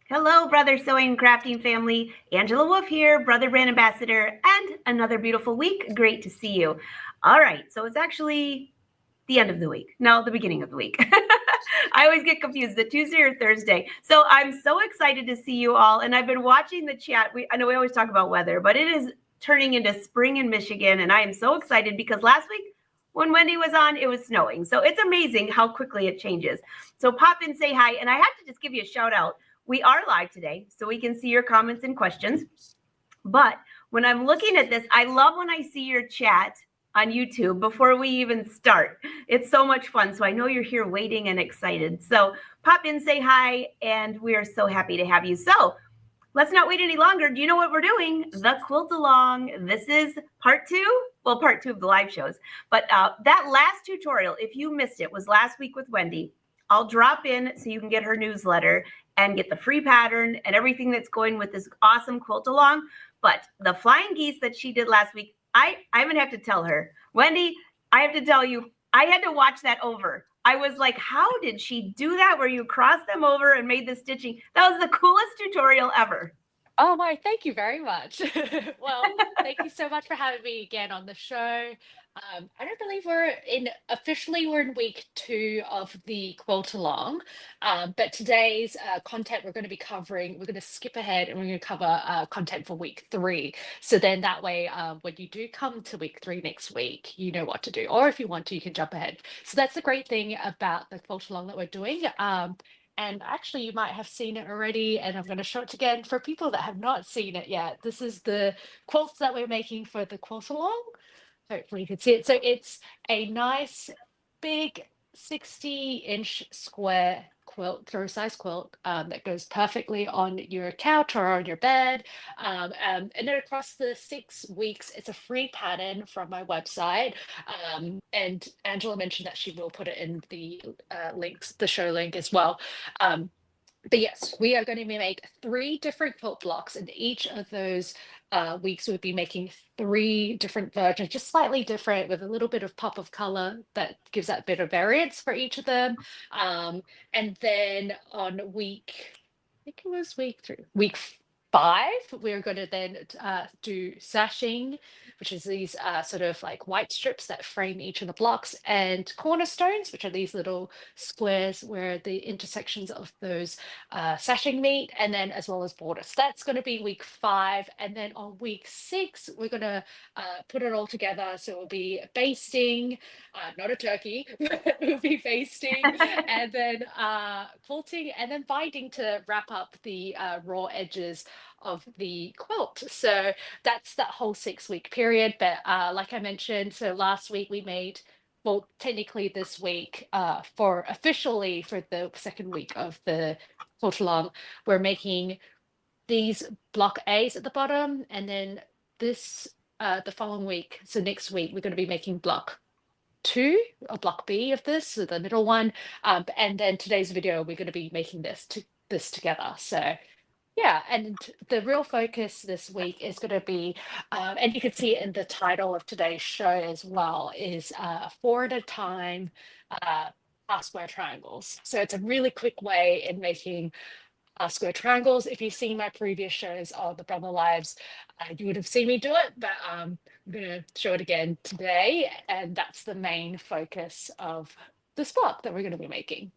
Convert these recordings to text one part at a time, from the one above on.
Hello, Brother Sewing and Crafting family. Angela Wolf here, Brother Brand Ambassador, and another beautiful week. Great to see you. All right, so it's actually the end of the week. No, the beginning of the week. I always get confused, the Tuesday or Thursday. So I'm so excited to see you all, and I've been watching the chat. I know we always talk about weather, but it is turning into spring in Michigan, and I am so excited because last week when Wendy was on, it was snowing. So it's amazing how quickly it changes. So pop in, say hi, and I have to just give you a shout out. We are live today, so we can see your comments and questions. But when I'm looking at this, I love when I see your chat on YouTube before we even start. It's so much fun. So I know you're here waiting and excited. So pop in, say hi, and we are so happy to have you. So let's not wait any longer. Do you know what we're doing? The quilt along. This is part two. Well, part two of the live shows. But that last tutorial, if you missed it, was last week with Wendy. I'll drop in so you can get her newsletter and get the free pattern and everything that's going with this awesome quilt along. But the flying geese that she did last week, I even have to tell her, Wendy, I have to tell you, I had to watch that over. I was like, how did she do that where you crossed them over and made the stitching? That was the coolest tutorial ever. Oh my, thank you very much. Well, thank you so much for having me again on the show. I don't believe we're in week 2 of the quilt along, but today's content we're going to be covering, we're going to skip ahead and we're going to cover content for week 3. So then that way, when you do come to week 3 next week, you know what to do. Or if you want to, you can jump ahead. So that's the great thing about the quilt along that we're doing. And actually, you might have seen it already, and I'm going to show it again for people that have not seen it yet. This is the quilts that we're making for the quilt along. Hopefully you can see it. So it's a nice big 60-inch square quilt, throw size quilt, that goes perfectly on your couch or on your bed. And then across the 6 weeks, it's a free pattern from my website. And Angela mentioned that she will put it in the links, the show link as well. But yes, we are going to make 3 different quilt blocks, and each of those weeks we'll be making 3 different versions, just slightly different with a little bit of pop of color that gives that bit of variance for each of them. And then on I think it was week 5, we're going to then do sashing, which is these sort of like white strips that frame each of the blocks, and cornerstones, which are these little squares where the intersections of those sashing meet, and then as well as borders. That's going to be week 5. And then on week 6, we're going to put it all together. So it'll be basting, not a turkey, but it'll be basting, and then quilting, and then binding to wrap up the raw edges of the quilt. So that's that whole 6-week period. But like I mentioned, so last week we made, well, technically this week, for officially for the 2nd week of the quilt along, we're making these block A's at the bottom, and then this the following week, so next week, we're going to be making block 2 or block B of this, so the middle one. And then today's video, we're going to be making this together. So yeah, and the real focus this week is going to be, and you can see it in the title of today's show as well, is 4 at a time square triangles. So it's a really quick way in making square triangles. If you've seen my previous shows on the Brother Lives, you would have seen me do it, but I'm going to show it again today. And that's the main focus of this block that we're going to be making.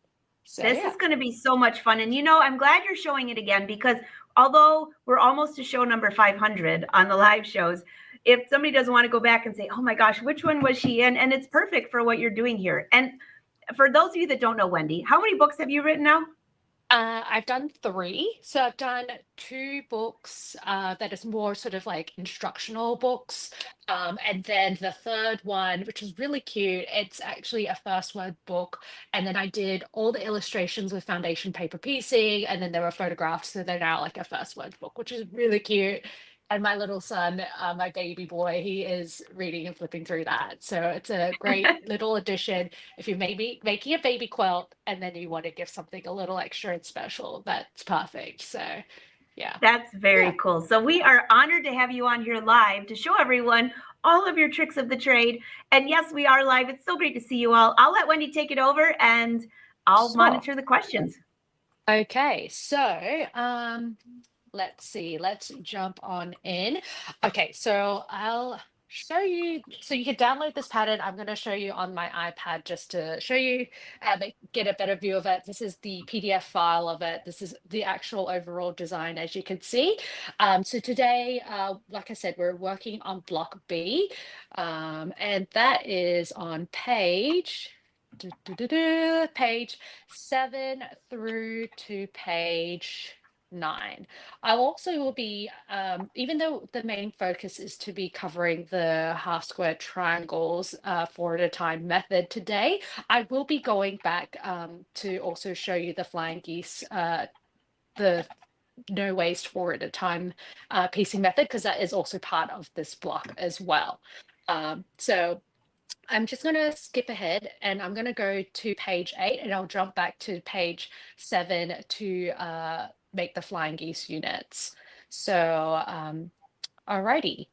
So, this is going to be so much fun. And, I'm glad you're showing it again, because although we're almost to show number 500 on the live shows, if somebody doesn't want to go back and say, oh my gosh, which one was she in? And it's perfect for what you're doing here. And for those of you that don't know Wendy, how many books have you written now? I've done 3. So I've done 2 books that is more sort of like instructional books. And then the 3rd one, which is really cute, it's actually a first word book. And then I did all the illustrations with foundation paper piecing, and then there were photographs. So they're now like a first word book, which is really cute. And my little son, my baby boy, he is reading and flipping through that. So it's a great little addition. If you're maybe making a baby quilt and then you want to give something a little extra and special, that's perfect. So yeah. That's very cool. So we are honored to have you on here live to show everyone all of your tricks of the trade. And yes, we are live. It's so great to see you all. I'll let Wendy take it over, and I'll monitor the questions. Okay, so let's see, let's jump on in. Okay, so I'll show you, so you can download this pattern. I'm going to show you on my iPad just to show you, get a better view of it. This is the PDF file of it. This is the actual overall design, as you can see. So today, like I said, we're working on block B, and that is on page, page 7 through to page 9. I also will be, even though the main focus is to be covering the half square triangles 4 at a time method today, I will be going back to also show you the flying geese, the no waste 4 at a time piecing method, because that is also part of this block as well. So I'm just going to skip ahead and I'm going to go to page 8 and I'll jump back to page 7 to make the flying geese units. So, alrighty.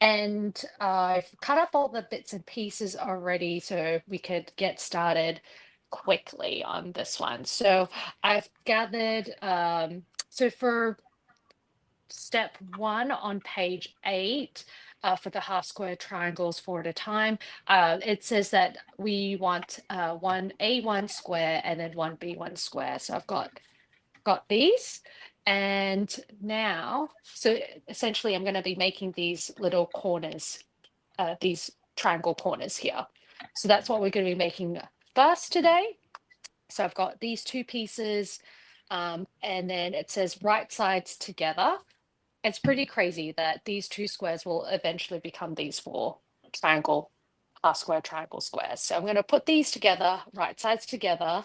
And I've cut up all the bits and pieces already so we could get started quickly on this one. So I've gathered, so for step 1 on page 8, for the half square triangles 4 at a time, it says that we want one A1 square and then one B1 square. So I've got these. And now, so essentially I'm going to be making these little corners, these triangle corners here. So that's what we're going to be making first today. So I've got these 2 pieces, and then it says right sides together. It's pretty crazy that these 2 squares will eventually become these 4 triangle, half square triangle squares. So I'm going to put these together, right sides together,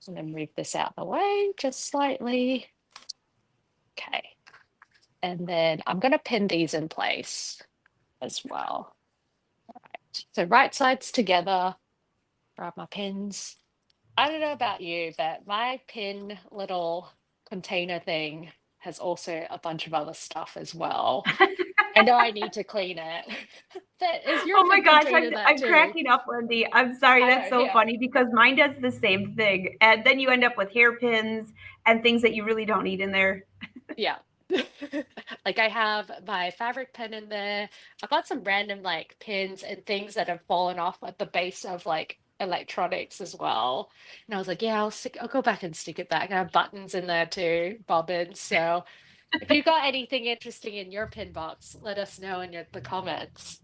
and then move this out of the way just slightly. Okay. And then I'm going to pin these in place as well. All right. So right sides together, grab my pins. I don't know about you, but my pin little container thing has also a bunch of other stuff as well. I know I need to clean it. But is your Oh my pin gosh, container that I'm too? cracking up, Wendy. I'm sorry, I that's know, so yeah. funny because mine does the same thing. And then you end up with hairpins and things that you really don't need in there. Yeah. Like I have my fabric pin in there. I've got some random like pins and things that have fallen off at the base of like electronics as well. And I was like, yeah, I'll go back and stick it back. I have buttons in there too, bobbins. So if you've got anything interesting in your pin box, let us know in the comments.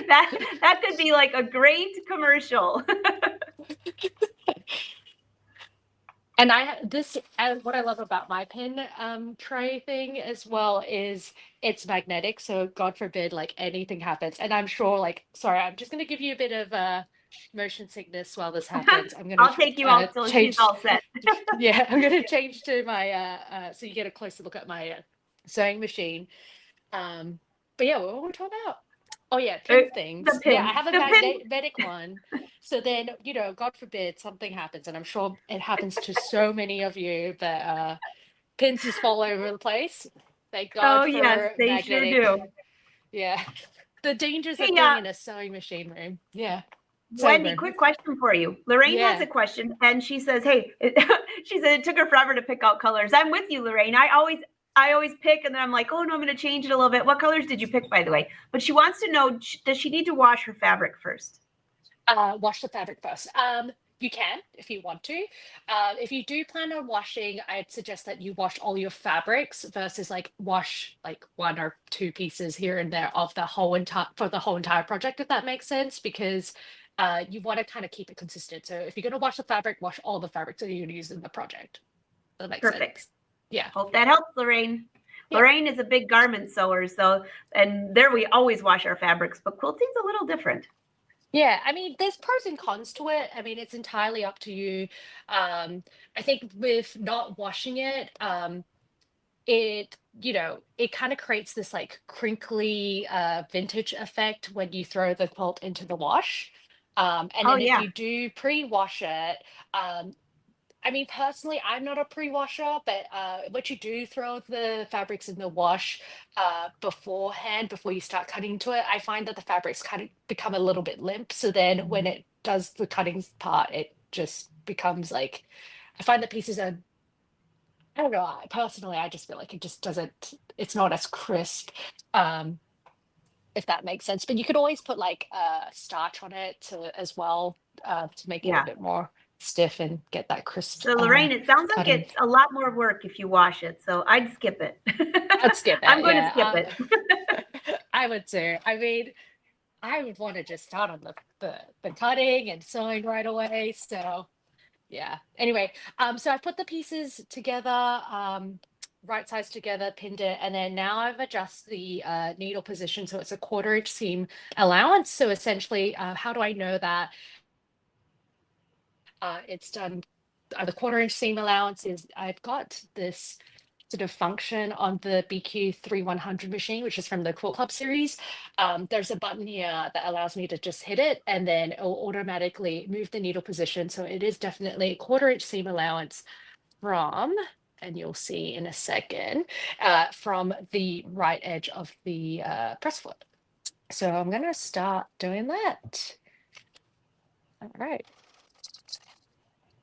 That could be like a great commercial. And this, and what I love about my pin tray thing as well is it's magnetic. So God forbid, like anything happens. And I'm sure, like, sorry, I'm just going to give you a bit of motion sickness while this happens. I'm going I'll to take you out till she's change. all set. Yeah, I'm going to change to my, so you get a closer look at my sewing machine. But yeah, what were we talking about? Oh yeah, pin The things. Yeah, I pin. have a The pin. magnetic one. So then, God forbid something happens, and I'm sure it happens to so many of you that pins just fall over the place. Thank God Oh yes, for they sure magnetic. do. Yeah. The dangers Hey, of being in a sewing machine room. Yeah. Sewing Wendy, room. quick question for you. Lorraine has Yeah. a question, and she says, "Hey, she said it took her forever to pick out colors." I'm with you, Lorraine. I always pick, and then I'm like, "Oh no, I'm going to change it a little bit." What colors did you pick, by the way? But she wants to know: does she need to wash her fabric first? Wash the fabric first. You can if you want to. If you do plan on washing, I'd suggest that you wash all your fabrics versus like wash like 1 or 2 pieces here and there of the whole entire for the whole entire project, if that makes sense, because you want to kind of keep it consistent. So if you're going to wash the fabric, wash all the fabrics that you're going to use in the project. That makes Perfect. sense. Yeah. Hope that helps, Lorraine. Yeah. Lorraine is a big garment sewer, so and there we always wash our fabrics, but quilting's a little different. Yeah, I mean, there's pros and cons to it. I mean, it's entirely up to you. I think with not washing it, it it kind of creates this like crinkly vintage effect when you throw the quilt into the wash. And Oh then if yeah. you do pre-wash it, um, I mean, personally, I'm not a pre-washer, but what you do throw the fabrics in the wash beforehand, before you start cutting into it, I find that the fabrics kind of become a little bit limp. So then when it does the cutting part, it just becomes like I find that pieces are, I don't know, personally, I just feel like it just doesn't, it's not as crisp, um, if that makes sense. But you could always put like starch on it as well, to make it a Yeah. bit more stiff and get that crisp So Lorraine, it sounds like cutting. it's a lot more work if you wash it. So I'd skip it. I'd skip I'm it, going to skip yeah. it. I would too. I mean, I would want to just start on the cutting and sewing right away. So yeah. Anyway, so I put the pieces together, right sides together, pinned it, and then now I've adjusted the needle position so it's a 1/4 inch seam allowance. So essentially, how do I know that it's done? The 1/4 inch seam allowance is I've got this sort of function on the BQ 3100 machine, which is from the Quilt Club series. There's a button here that allows me to just hit it and then it will automatically move the needle position. So it is definitely a 1/4 inch seam allowance from, and you'll see in a second, from the right edge of the press foot. So I'm going to start doing that. All right.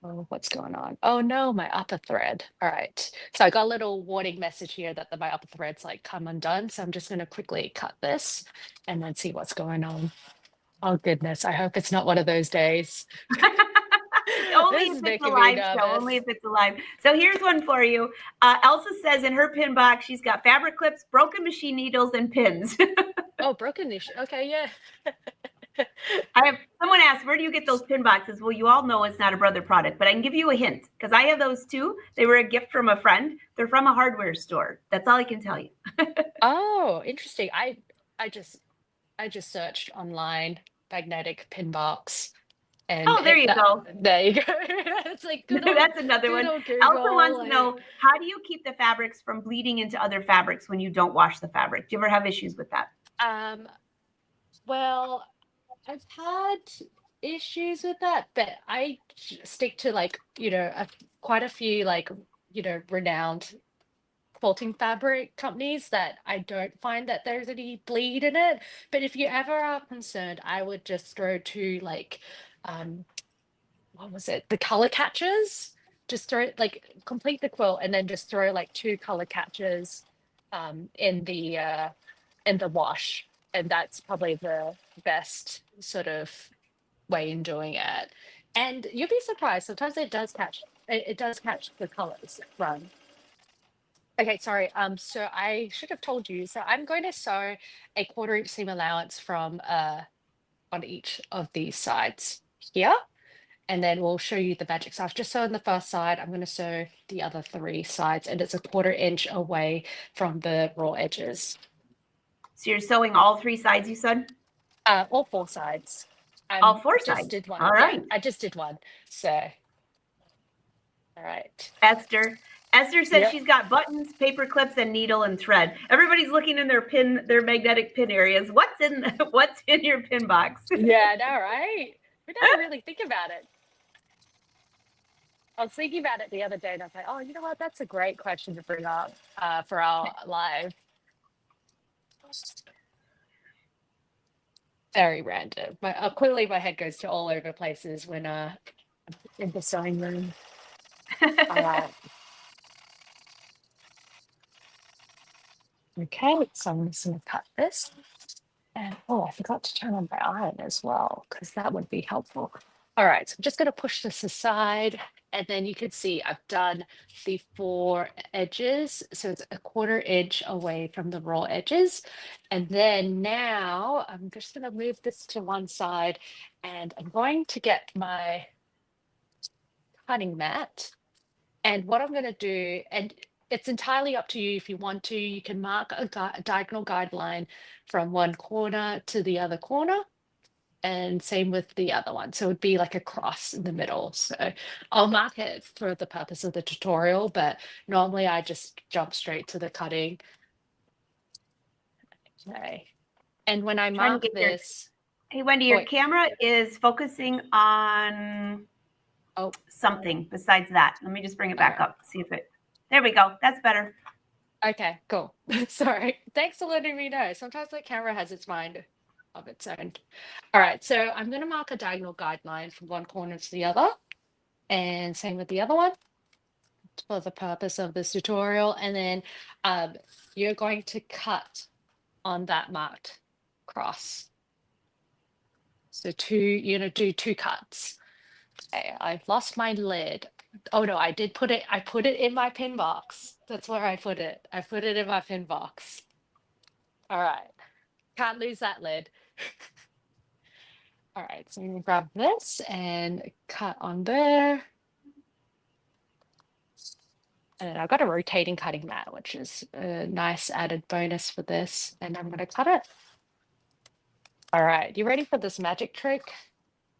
Oh, what's going on? Oh no, my upper thread. All right. So I got a little warning message here that my upper thread's like come undone. So I'm just going to quickly cut this and then see what's going on. Oh goodness. I hope it's not one of those days. Only This if is it's a making me live show. nervous. Only if it's a live. So here's one for you. Elsa says in her pin box, she's got fabric clips, broken machine needles, and pins. Oh, broken niche. Okay, yeah. I have someone asked, where do you get those pin boxes? Well, you all know it's not a brother product, but I can give you a hint because I have those too. They were a gift from a friend. They're from a hardware store. That's all I can tell you. Oh, interesting. I just searched online magnetic pin box and Oh, there hit you that. go. There you go. It's like That's another good one. old Elsa Google. wants to Like, know, how do you keep the fabrics from bleeding into other fabrics when you don't wash the fabric? Do you ever have issues with that? um, well, I've had issues with that, but stick to like, quite a few like, renowned quilting fabric companies that I don't find that there's any bleed in it. But if you ever are concerned, I would just throw to like, um, what was it? The color catchers. Just throw like complete the quilt and then just throw like 2 color catchers in the wash. And that's probably the best sort of way in doing it. And you'll be surprised. Sometimes it does catch the colors run. Okay, sorry. So I should have told you. So I'm going to sew a 1/4 inch seam allowance from on each of these sides here. And then we'll show you the magic. So I've just sewn the first side. I'm going to sew the other 3 sides, and it's a 1/4 inch away from the raw edges. So you're sewing all 3 sides, you said? All 4 sides. All 4 Just sides. did one. All Yeah, right. I just did one. So, all right. Esther. Esther said Yep. she's got buttons, paper clips, and needle and thread. Everybody's looking in their magnetic pin areas. What's in your pin box? Yeah, I know, right? We never really think about it. I was thinking about it the other day, and I was like, "Oh, you know what? That's a great question to bring up for our live." Very random. Clearly, my head goes to all over places when in the sewing room. All right. Okay, so I'm just going to cut this. And oh, I forgot to turn on my iron as well, because that would be helpful. All right, so I'm just going to push this aside. And then you can see I've done the 4 edges. So it's a 1/4 inch away from the raw edges. And then now I'm just going to move this to one side and I'm going to get my cutting mat. And what I'm going to do, and it's entirely up to you if you want to, you can mark a diagonal guideline from one corner to the other corner. And same with the other one. So it would be like a cross in the middle. So I'll mark it for the purpose of the tutorial, but normally I just jump straight to the cutting. Okay. And when I Trying to mark get your this, Hey Wendy, oh, your camera is focusing on oh, something besides that. Let me just bring it all back right. up. See if it. There we go. That's better. Okay, cool. Sorry. Thanks for letting me know. Sometimes the camera has its mind of its own. All right, so I'm going to mark a diagonal guideline from one corner to the other. And same with the other one for the purpose of this tutorial. And then you're going to cut on that marked cross. So you're gonna do 2 cuts. Okay, I've lost my lid. Oh no, I put it in my pin box. That's where I put it. I put it in my pin box. All right, can't lose that lid. All right, so I'm gonna grab this and cut on there. And I've got a rotating cutting mat, which is a nice added bonus for this. And I'm gonna cut it. All right, you ready for this magic trick?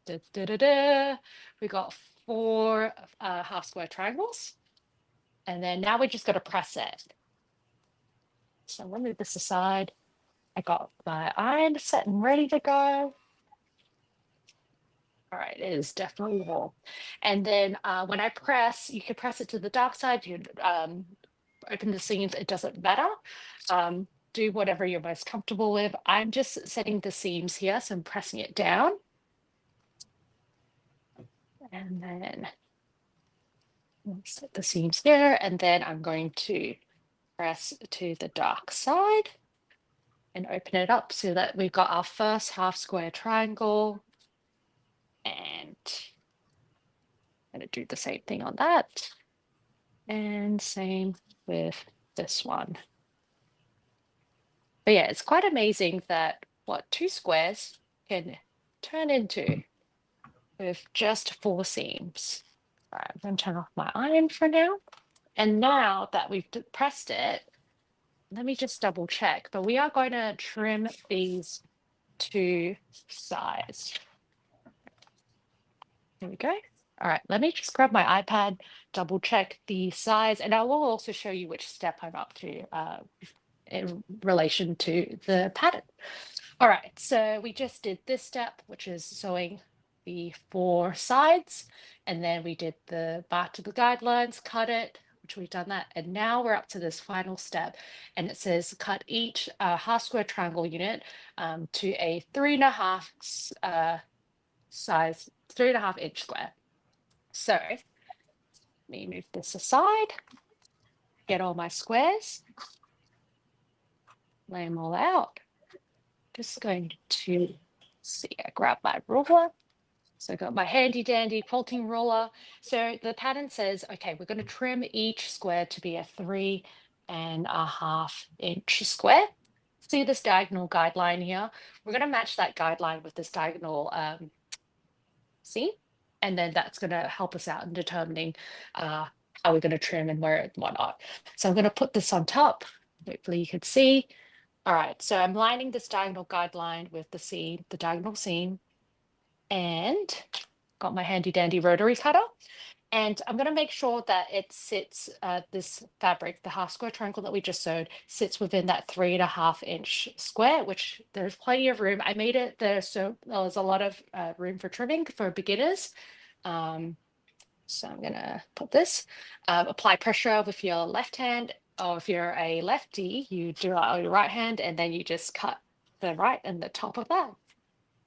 Da, da, da, da. We got 4 half square triangles. And then now we just got to press it. So let me move this aside. I got my iron set and ready to go. All right, it is definitely warm. And then when I press, you can press it to the dark side. You open the seams, it doesn't matter. Do whatever you're most comfortable with. I'm just setting the seams here, so I'm pressing it down. And then set the seams here, and then I'm going to press to the dark side and open it up so that we've got our first half square triangle. And I'm going to do the same thing on that. And same with this one. But yeah, it's quite amazing that what 2 squares can turn into with just 4 seams. All right, I'm going to turn off my iron for now. And now that we've pressed it, let me just double check, but we are going to trim these 2 sides. There we go. All right, let me just grab my iPad, double check the size, and I will also show you which step I'm up to in relation to the pattern. All right, so we just did this step, which is sewing the 4 sides, and then we did the back to the guidelines, cut it, which we've done that, and now we're up to this final step, and it says cut each half square triangle unit to a 3.5 size, 3.5 inch square. So let me move this aside, get all my squares, lay them all out. Just going to see, I grab my ruler. So I got my handy dandy quilting ruler. So the pattern says, okay, we're going to trim each square to be a 3.5 inch square. See this diagonal guideline here? We're going to match that guideline with this diagonal seam. And then that's going to help us out in determining how we're going to trim and where and whatnot. So I'm going to put this on top. Hopefully you can see. All right, so I'm lining this diagonal guideline with the seam, the diagonal seam, and got my handy dandy rotary cutter. And I'm going to make sure that it sits, this fabric, the half square triangle that we just sewed, sits within that 3.5 inch square, which there's plenty of room. I made it there, so there's a lot of room for trimming for beginners. So I'm going to put this, apply pressure with your left hand, or if you're a lefty, you do it on your right hand, and then you just cut the right and the top of that.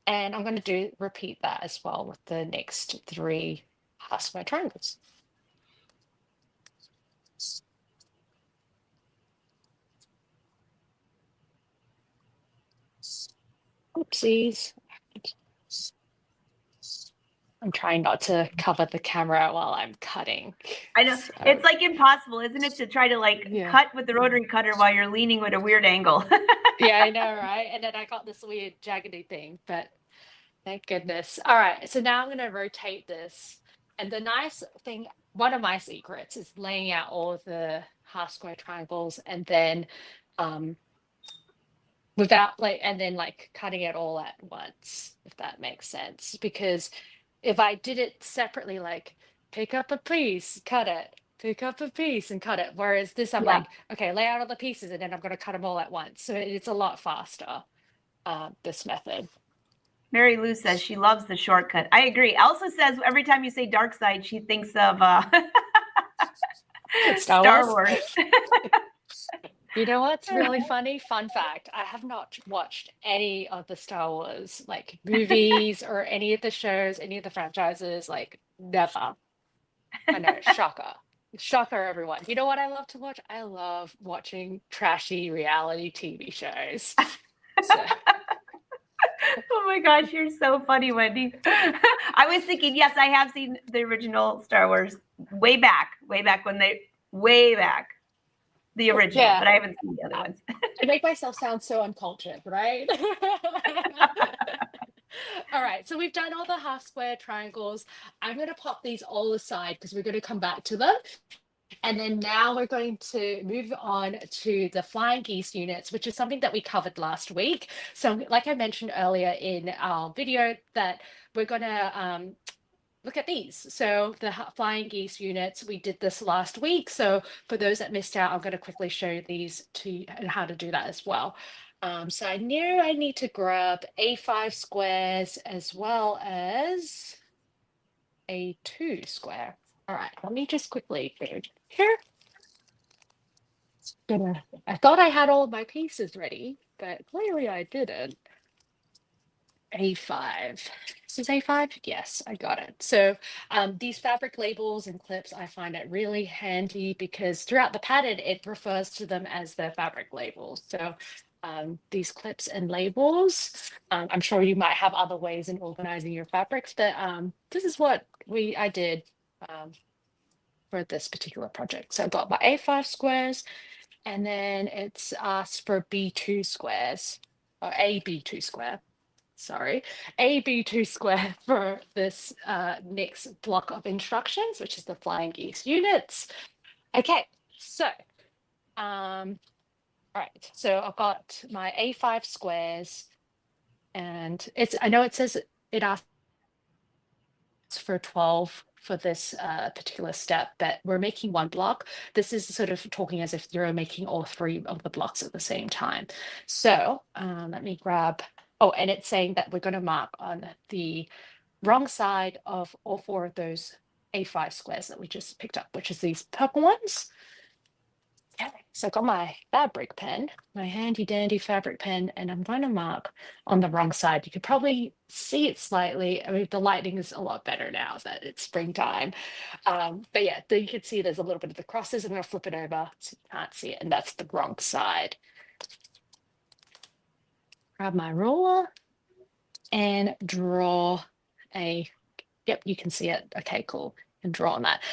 And I'm going to repeat that as well with the next 3 half square triangles. Oopsies. I'm trying not to cover the camera while I'm cutting. I know, so. It's like impossible, isn't it, to try to like cut with the rotary cutter while you're leaning at a weird angle. Yeah, I know, right? And then I got this weird jaggedy thing, but thank goodness. All right, so now I'm going to rotate this. And the nice thing, one of my secrets is laying out all of the half square triangles and then cutting it all at once, if that makes sense. Because if I did it separately, like pick up a piece, cut it, pick up a piece and cut it. Whereas this, I'm like, okay, lay out all the pieces and then I'm going to cut them all at once. So it's a lot faster, this method. Mary Lou says she loves the shortcut. I agree. Elsa says every time you say dark side, she thinks of Star Wars. You know what's really funny? Fun fact, I have not watched any of the Star Wars like movies or any of the shows, any of the franchises, like never. I know, shocker. Shocker, everyone. You know what I love to watch? I love watching trashy reality TV shows. So, Oh my gosh, you're so funny, Wendy. I was thinking, yes, I have seen the original Star Wars way back when they, way back, the original, yeah, but I haven't seen the other I ones. I make myself sound so uncultured, right? All right, so we've done all the half square triangles. I'm going to pop these all aside because we're going to come back to them. And then now we're going to move on to the flying geese units, which is something that we covered last week. So like I mentioned earlier in our video that we're going to look at these. So the flying geese units, we did this last week. So for those that missed out, I'm going to quickly show these to you and how to do that as well. So I knew I need to grab A5 squares as well as A2 square. All right, let me just quickly go here. I thought I had all of my pieces ready, but clearly I didn't. A5. This is A5? Yes, I got it. So these fabric labels and clips, I find it really handy because throughout the pattern, it refers to them as their fabric labels. So these clips and labels, I'm sure you might have other ways in organizing your fabrics, but this is what I did for this particular project. So I got my A5 squares, and then it's asked for B2 squares, or AB2 square, sorry, AB2 square for this next block of instructions, which is the flying geese units. Okay, so, all right, so I've got my A5 squares, and I know it says it asks for 12 for this particular step, but we're making one block. This is sort of talking as if you're making all three of the blocks at the same time. So let me grab, oh, and it's saying that we're going to mark on the wrong side of all four of those A5 squares that we just picked up, which is these purple ones. Okay, so I got my fabric pen, my handy dandy fabric pen, and I'm going to mark on the wrong side. You could probably see it slightly. I mean, the lighting is a lot better now that it's springtime. But yeah, you can see there's a little bit of the crosses. I'm going to flip it over so you can't see it, and that's the wrong side. Grab my ruler and draw yep, you can see it. Okay, cool. And draw on that.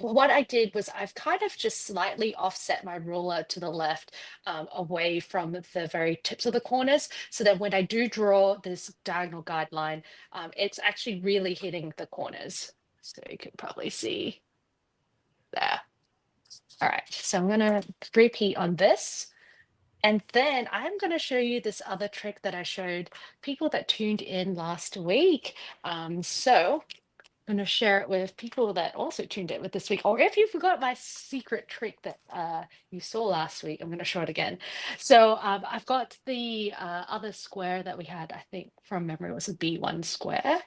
What I did was I've kind of just slightly offset my ruler to the left away from the very tips of the corners so that when I do draw this diagonal guideline, it's actually really hitting the corners. So you can probably see there. All right, so I'm going to repeat on this. And then I'm going to show you this other trick that I showed people that tuned in last week. So I'm going to share it with people that also tuned in with this week. Or if you forgot my secret trick that you saw last week, I'm going to show it again. So I've got the other square that we had, I think from memory was a B1 square.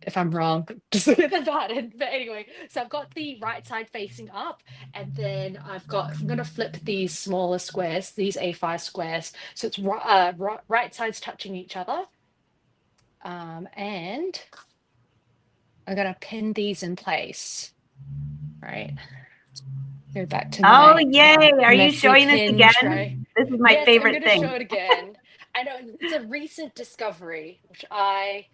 If I'm wrong, just look at the pattern. But anyway, so I've got the right side facing up, and then I'm going to flip these smaller squares, these A5 squares. So it's right sides touching each other. And I'm going to pin these in place, right? Go back to Oh, my yay. Are you messy showing this pin tray. again? This is my Yes, I'm favorite going to show thing. it again. I know it's a recent discovery, which I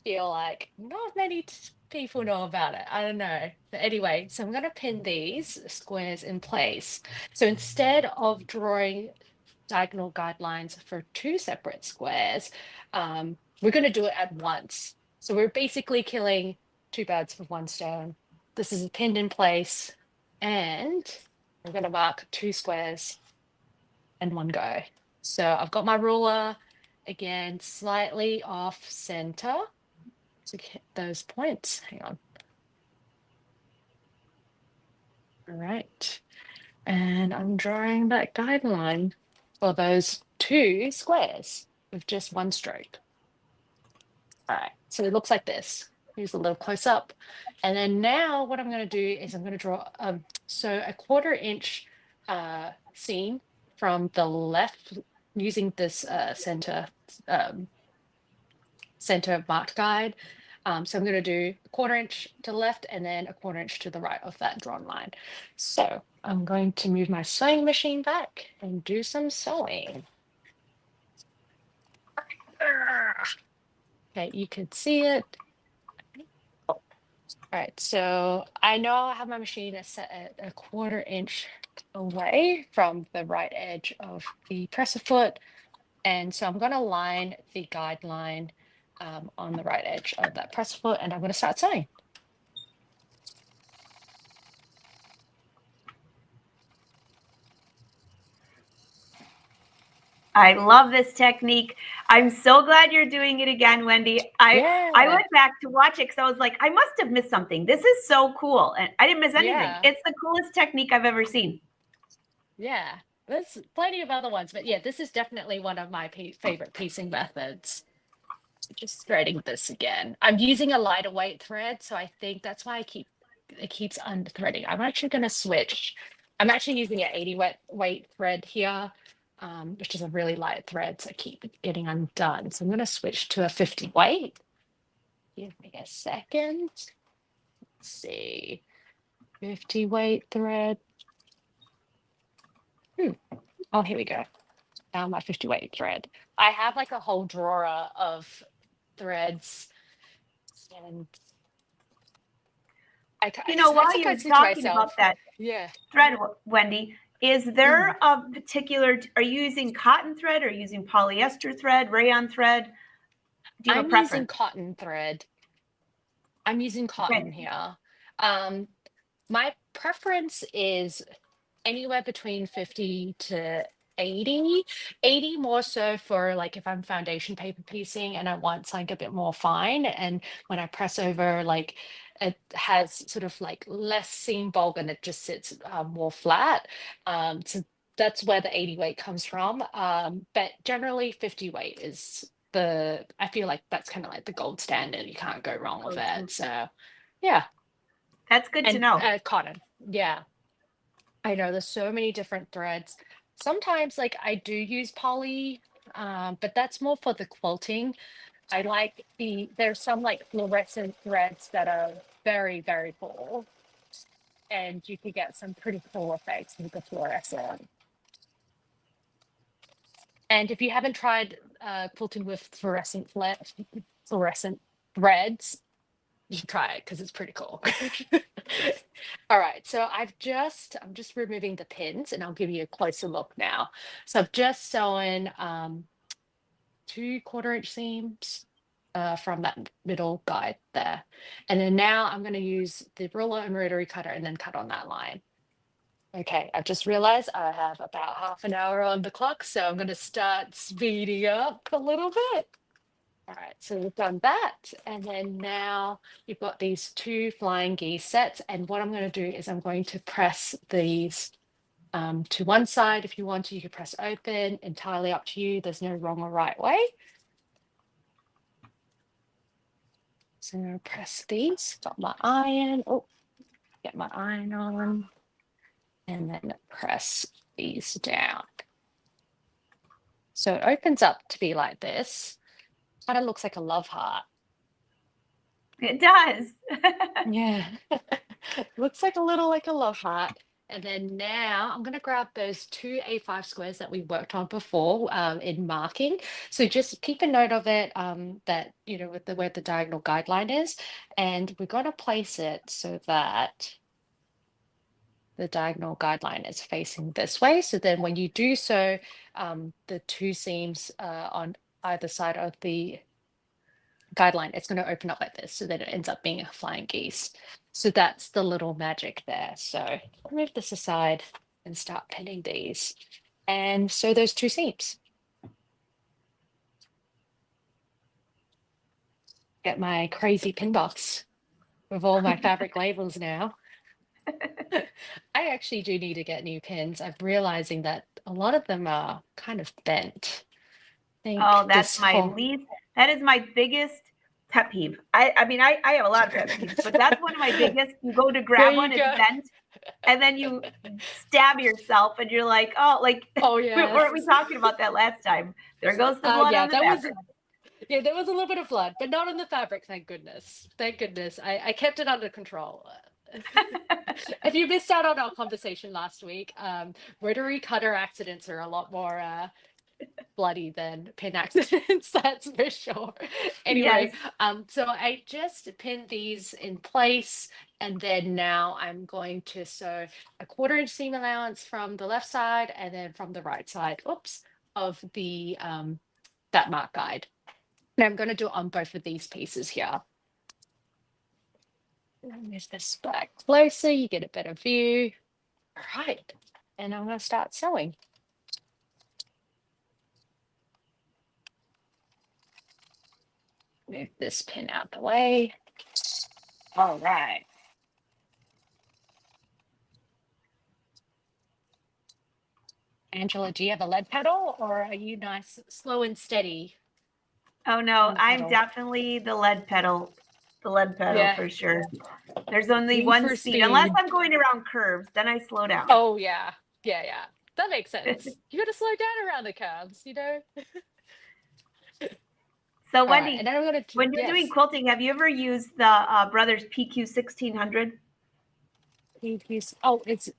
feel like not many people know about it. I don't know. But anyway, so I'm going to pin these squares in place. So instead of drawing diagonal guidelines for two separate squares, we're going to do it at once. So we're basically killing two birds with one stone. This is pinned in place, and I'm going to mark two squares in one go. So I've got my ruler again slightly off center to hit those points. Hang on. All right. And I'm drawing that guideline for those two squares with just one stroke. All right. So it looks like this. Here's a little close up. And then now what I'm going to do is I'm going to draw so a 1/4 inch seam from the left using this center marked guide. So I'm going to do a 1/4 inch to the left and then a 1/4 inch to the right of that drawn line. So I'm going to move my sewing machine back and do some sewing. Okay, you can see it. All right, so I know I have my machine set at a 1/4 inch away from the right edge of the presser foot. And so I'm going to line the guideline on the right edge of that presser foot, and I'm going to start sewing. I love this technique. I'm so glad you're doing it again, Wendy. I Yeah, went back to watch it because I was like, I must have missed something. This is so cool. And I didn't miss anything. yeah, It's the coolest technique I've ever seen. yeah. There's plenty of other ones, but yeah, this is definitely one of my favorite piecing methods. Just threading this again. I'm using a lighter weight thread, so I think that's why it keeps unthreading. I'm actually going to switch. I'm actually using an 80 weight thread here, which is a really light thread, so I keep getting undone. So I'm going to switch to a 50 weight. Give me a second. Let's see. 50 weight thread. Oh, here we go. Found my 50 weight thread. I have like a whole drawer of threads, and I While you're sometimes think to talking about myself, that yeah, thread, Wendy, is there a particular, are you using cotton thread or using polyester thread, rayon thread? Do you have a I'm using preference? cotton thread. I'm using cotton Okay. here. My preference is anywhere between 50 to 80. 80 more so for like if I'm foundation paper piecing and I want something a bit more fine. And when I press over, like it has sort of like less seam bulk and it just sits more flat. So that's where the 80 weight comes from. But generally 50 weight is I feel like that's kind of like the gold standard. You can't go wrong with it. So yeah. That's good to And know. cotton. Yeah. I know there's so many different threads. Sometimes like I do use poly, but that's more for the quilting. I like there's some like fluorescent threads that are very, very cool. And you could get some pretty cool effects with the fluorescent. And if you haven't tried quilting with fluorescent threads, you should try it because it's pretty cool. All right, so I'm just removing the pins and I'll give you a closer look now. So I've just sewn 2 1/4 inch seams from that middle guide there. And then now I'm going to use the ruler and rotary cutter and then cut on that line. Okay, I've just realized I have about half an hour on the clock, so I'm going to start speeding up a little bit. All right, so we've done that. And then now you've got these 2 flying geese sets. And what I'm going to do is I'm going to press these to one side. If you want to, you can press open, entirely up to you. There's no wrong or right way. So I'm going to press these, got my iron. Oh, get my iron on. And then press these down. So it opens up to be like this. Kind of looks like a love heart. It does. Yeah, looks like a love heart. And then now I'm going to grab those 2 A5 squares that we worked on before in marking. So just keep a note of it that, with where the diagonal guideline is. And we're going to place it so that the diagonal guideline is facing this way. So then when you do so, the 2 seams on either side of the guideline, it's going to open up like this so that it ends up being a flying geese. So that's the little magic there. So I'll move this aside and start pinning these. And sew those 2 seams. Get my crazy pin box with all my fabric labels now. I actually do need to get new pins. I'm realizing that a lot of them are kind of bent. I think Oh, that's this my whole least, that is my biggest pet peeve. I mean, I have a lot of pet peeves, but that's one of my biggest. You go to there grab you one, it's go. bent, and then you stab yourself, and you're like, oh, like, Oh yes. weren't we talking about that last time? There goes the blood Yeah, on the fabric. Yeah, there was a little bit of blood, but not on the fabric, thank goodness. Thank goodness. I kept it under control. If you missed out on our conversation last week, rotary cutter accidents are a lot more bloody than pin accidents, that's for sure. Anyway, Yes. so I just pinned these in place, and then now I'm going to sew a 1/4 inch seam allowance from the left side and then from the right side, oops, of the that mark guide. And I'm going to do it on both of these pieces here. Move this back closer, you get a better view. All right, and I'm going to start sewing. Move this pin out the way. All right. Angela, do you have a lead pedal, or are you nice, slow and steady Oh no, on the I'm pedal? definitely the lead pedal. The lead pedal Yeah, for sure. There's only me one for speed, unless speed. I'm going around curves, then I slow down. Oh yeah, yeah, yeah. That makes sense. You got to slow down around the curves, you know. So All right, and Wendy, then I'm gonna when you're doing yes. quilting, have you ever used the Brothers PQ 1600? Oh, it's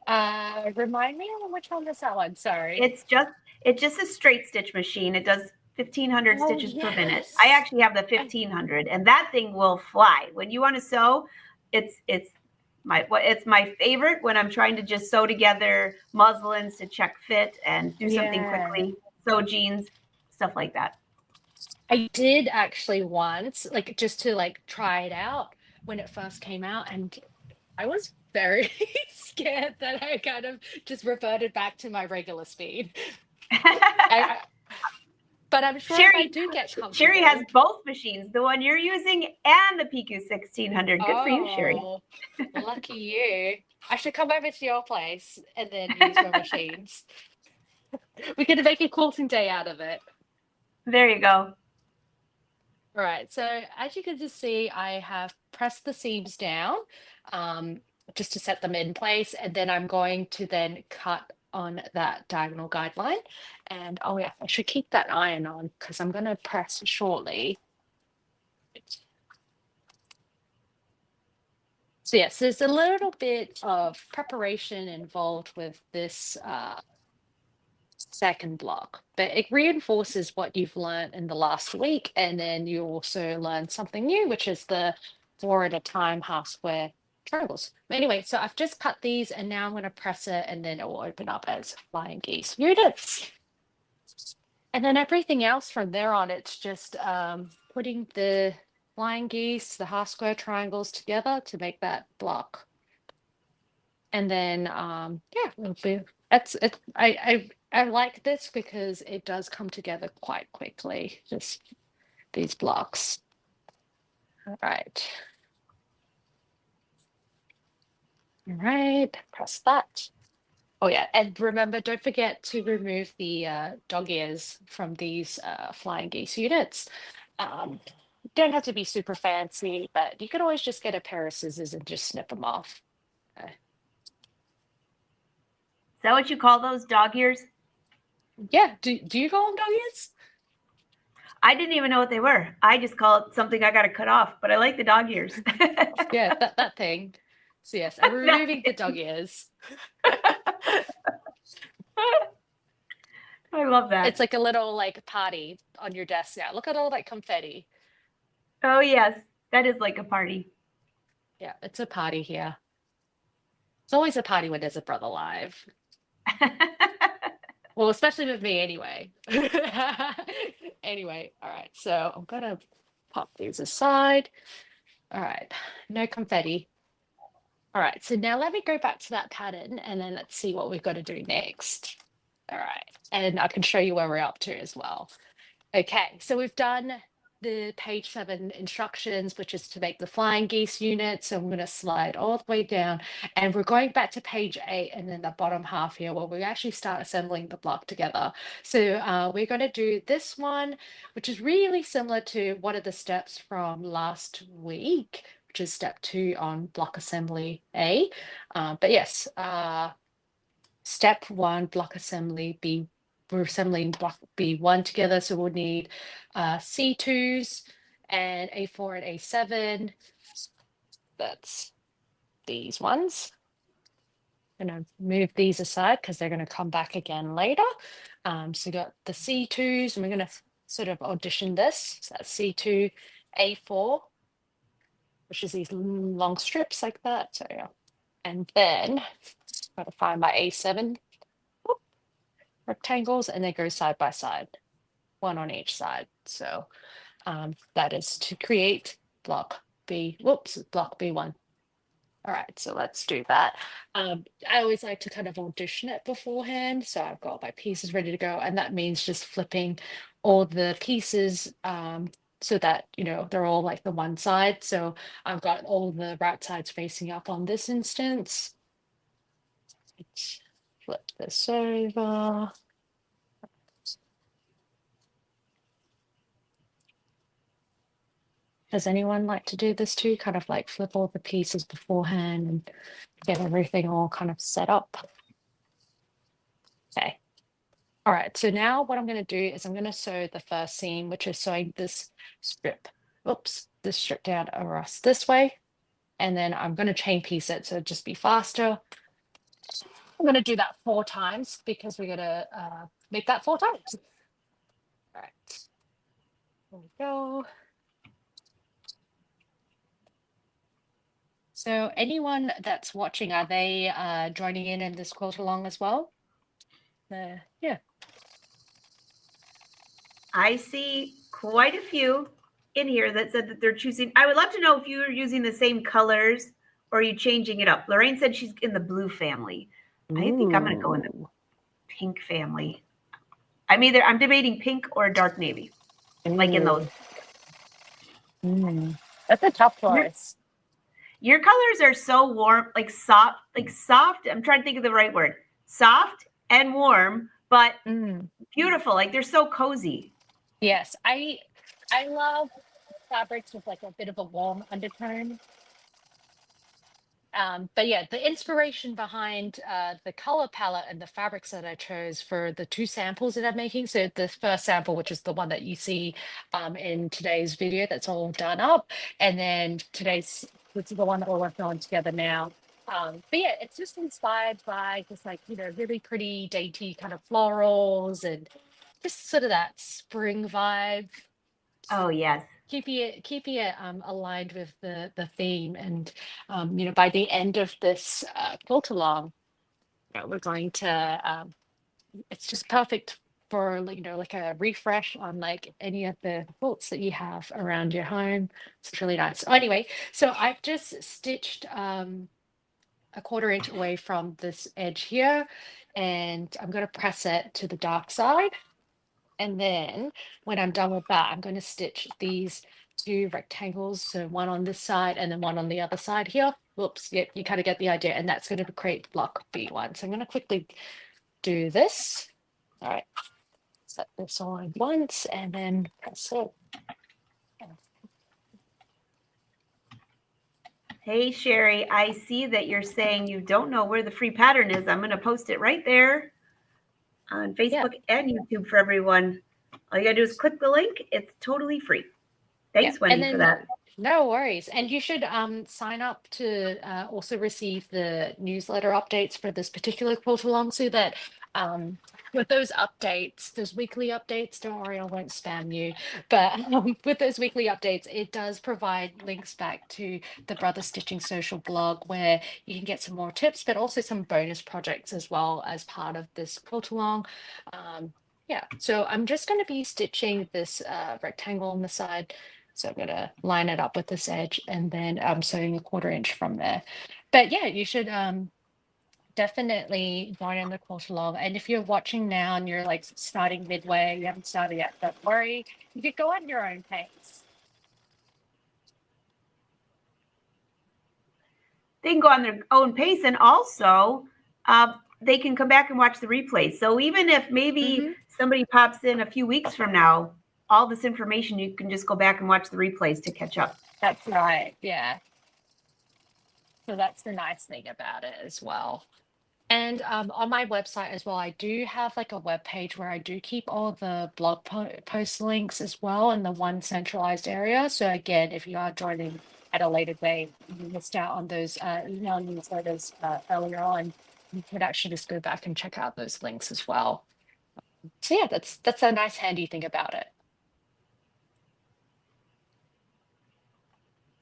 remind me on which one is that one? Sorry. It's just a straight stitch machine. It does 1500 Oh stitches per minute. I yes. actually have the 1500, and that thing will fly. When you want to sew, it's my favorite when I'm trying to just sew together muslins to check fit and do something Yeah. quickly, sew jeans, stuff like that. I did actually once, like just to like try it out when it first came out, and I was very scared that I kind of just reverted back to my regular speed. I, but I'm sure if I Sherry, do get Sherry has comfortable, both machines, the one you're using and the PQ 1600. Good for you, Sherry. oh, lucky you. I should come over to your place and then use your machines. We could make a quilting day out of it. There you go. All right, so as you can just see, I have pressed the seams down just to set them in place, and then I'm going to then cut on that diagonal guideline. And oh yeah, I should keep that iron on because I'm going to press shortly. So yes, there's a little bit of preparation involved with this second block, but it reinforces what you've learned in the last week, and then you also learn something new, which is the 4 at a time half square triangles. Anyway, so I've just cut these, and now I'm going to press it, and then it will open up as flying geese units. And then everything else from there on, it's just putting the flying geese, the half square triangles together to make that block. And then yeah, it'll be that's it. I like this because it does come together quite quickly, just these blocks. All right. All right, press that. Oh yeah, and remember, don't forget to remove the dog ears from these flying geese units. Don't have to be super fancy, but you could always just get a pair of scissors and just snip them off. Is that what you call those, dog ears? Yeah, do you call them dog ears? I didn't even know what they were. I just call it something I got to cut off, but I like the dog ears. Yeah, that thing. So yes, I'm removing the dog ears. I love that. It's like a little like party on your desk now. Look at all that confetti. Oh, yes. That is like a party. Yeah, it's a party here. It's always a party when there's a brother live. Well, especially with me anyway. Anyway, all right. So I'm gonna pop these aside. All right, no confetti. All right, so now let me go back to that pattern and then let's see what we've got to do next. All right, and I can show you where we're up to as well. Okay, so we've done the page 7 instructions, which is to make the flying geese unit. So I'm going to slide all the way down, and we're going back to page 8 and then the bottom half here where we actually start assembling the block together. So we're going to do this one, which is really similar to one of the steps from last week, which is step 2 on block assembly A. But yes, step 1, block assembly B we're assembling block B1 together. So we'll need C2s and A4 and A7. That's these ones. I'm going to move these aside because they're going to come back again later. So we got the C2s, and we're going to sort of audition this. So that's C2, A4, which is these long strips like that. So yeah. And then got to find my A7 rectangles, and they go side by side, one on each side. So that is to create block B1. All right, so let's do that. I always like to kind of audition it beforehand. So I've got my pieces ready to go, and that means just flipping all the pieces so that, you know, they're all like the one side. So I've got all the right sides facing up on this instance. Let's flip this over. Does anyone like to do this too? Kind of like flip all the pieces beforehand and get everything all kind of set up. Okay. All right. So now what I'm going to do is I'm going to sew the first seam, which is sewing this strip. Oops, this strip down across this way. And then I'm going to chain piece it. So just be faster. I'm going to do that 4 times because we're going to make that 4 times. All right. There we go. So anyone that's watching, are they joining in this quilt along as well? Yeah. I see quite a few in here that said that they're choosing. I would love to know if you're using the same colors or are you changing it up. Lorraine said she's in the blue family. I think I'm going to go in the pink family. I'm debating pink or dark navy, like in those. That's a tough choice. Your colors are so warm, like soft. I'm trying to think of the right word. Soft and warm, but beautiful. Like they're so cozy. Yes, I love fabrics with like a bit of a warm undertone. But yeah, the inspiration behind the color palette and the fabrics that I chose for the 2 samples that I'm making. So the first sample, which is the one that you see in today's video, that's all done up. And then which is the one that we're working on together now. But yeah, it's just inspired by just like, you know, really pretty dainty kind of florals and just sort of that spring vibe. Oh, yes. Keeping it aligned with the theme, and you know, by the end of this quilt along, we're going to it's just perfect for, you know, like a refresh on like any of the quilts that you have around your home. It's really nice. So anyway, so I've just stitched a 1/4 inch away from this edge here, and I'm going to press it to the dark side. And then when I'm done with that, I'm going to stitch these 2 rectangles. So one on this side and then one on the other side here. Whoops, yep, you kind of get the idea. And that's going to create block B1. So I'm going to quickly do this. All right, set this on once and then press it. Hey, Sherry, I see that you're saying you don't know where the free pattern is. I'm going to post it right there on Facebook and YouTube for everyone. All you got to do is click the link. It's totally free. Thanks, Wendy, for that. No worries. And you should sign up to also receive the newsletter updates for this particular quilt along, so that with those updates, those weekly updates, don't worry, I won't spam you, but with those weekly updates, it does provide links back to the Brother Stitching social blog, where you can get some more tips, but also some bonus projects as well as part of this quilt along. Yeah, so I'm just going to be stitching this rectangle on the side. So I'm going to line it up with this edge, and then I'm sewing a 1/4 inch from there. But yeah, you should definitely join in the quilt along. And if you're watching now and you're like starting midway, you haven't started yet, don't worry. You could go at your own pace. They can go on their own pace, and also they can come back and watch the replay. So even if maybe somebody pops in a few weeks from now, all this information, you can just go back and watch the replays to catch up. That's right. Yeah. So that's the nice thing about it as well. And on my website as well, I do have like a web page where I do keep all the blog post links as well in the one centralized area. So again, if you are joining at a later date, you missed out on those email newsletters earlier on, you could actually just go back and check out those links as well. So yeah, that's a nice handy thing about it.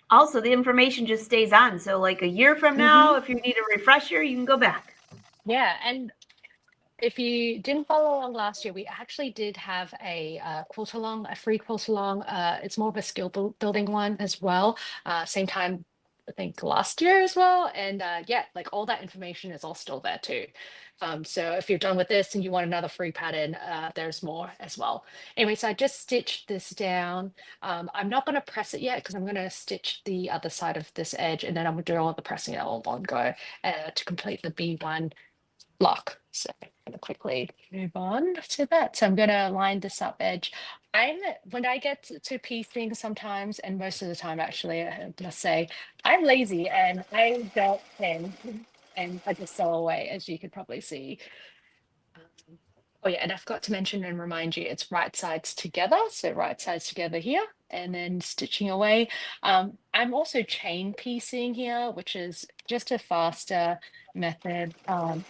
Also, the information just stays on. So like a year from now, if you need a refresher, you can go back. Yeah, and if you didn't follow along last year, we actually did have a quilt along, a free quilt along. It's more of a skill building one as well. Same time, I think last year as well. And yeah, like all that information is all still there too. So if you're done with this and you want another free pattern, there's more as well. Anyway, so I just stitched this down. I'm not going to press it yet because I'm going to stitch the other side of this edge and then I'm going to do all the pressing all one go to complete the B1 block. So I'm going to quickly move on to that. So I'm going to line this up edge. When I get to piecing sometimes, and most of the time actually, I must say, I'm lazy and I don't pin and I just sew away, as you could probably see. Oh yeah, and I forgot to mention and remind you, it's right sides together. So right sides together here and then stitching away. I'm also chain piecing here, which is just a faster method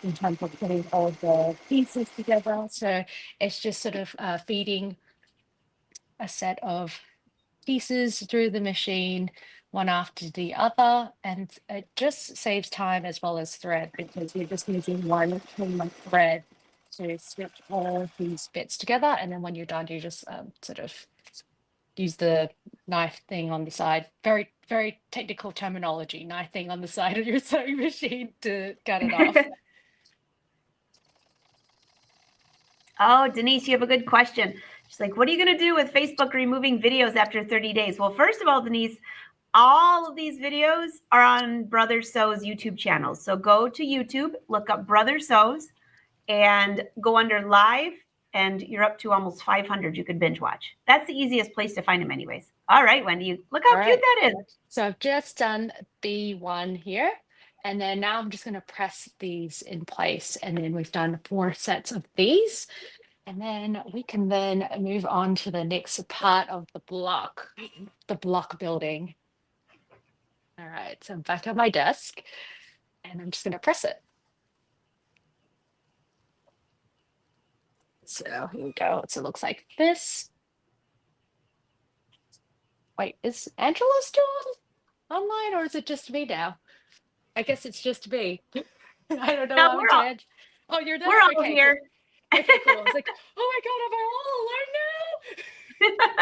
in terms of putting all the pieces together. So it's just sort of feeding a set of pieces through the machine, one after the other, and it just saves time as well as thread because you're just using one thread to stitch all these bits together, and then when you're done, you just sort of use the knife thing on the side. Very, very technical terminology, knife thing on the side of your sewing machine to cut it off. Oh, Denise, you have a good question. She's like, what are you going to do with Facebook removing videos after 30 days? Well, first of all, Denise, all of these videos are on Brother Sew's YouTube channel. So go to YouTube, look up Brother Sews, and go under live, and you're up to almost 500 you could binge watch. That's the easiest place to find them anyways. All right, Wendy, look how cute that is. So I've just done B1 here. And then now I'm just going to press these in place. And then we've done 4 sets of these. And then we can then move on to the next part of the block building. All right, so I'm back at my desk and I'm just going to press it. So here we go. So it looks like this. Wait, is Angela still online or is it just me now? I guess it's just me. I don't know. No, How we're all, to Oh, you're there? we're all Okay, here. cool. Okay, cool. It's like, oh my God, am I all alone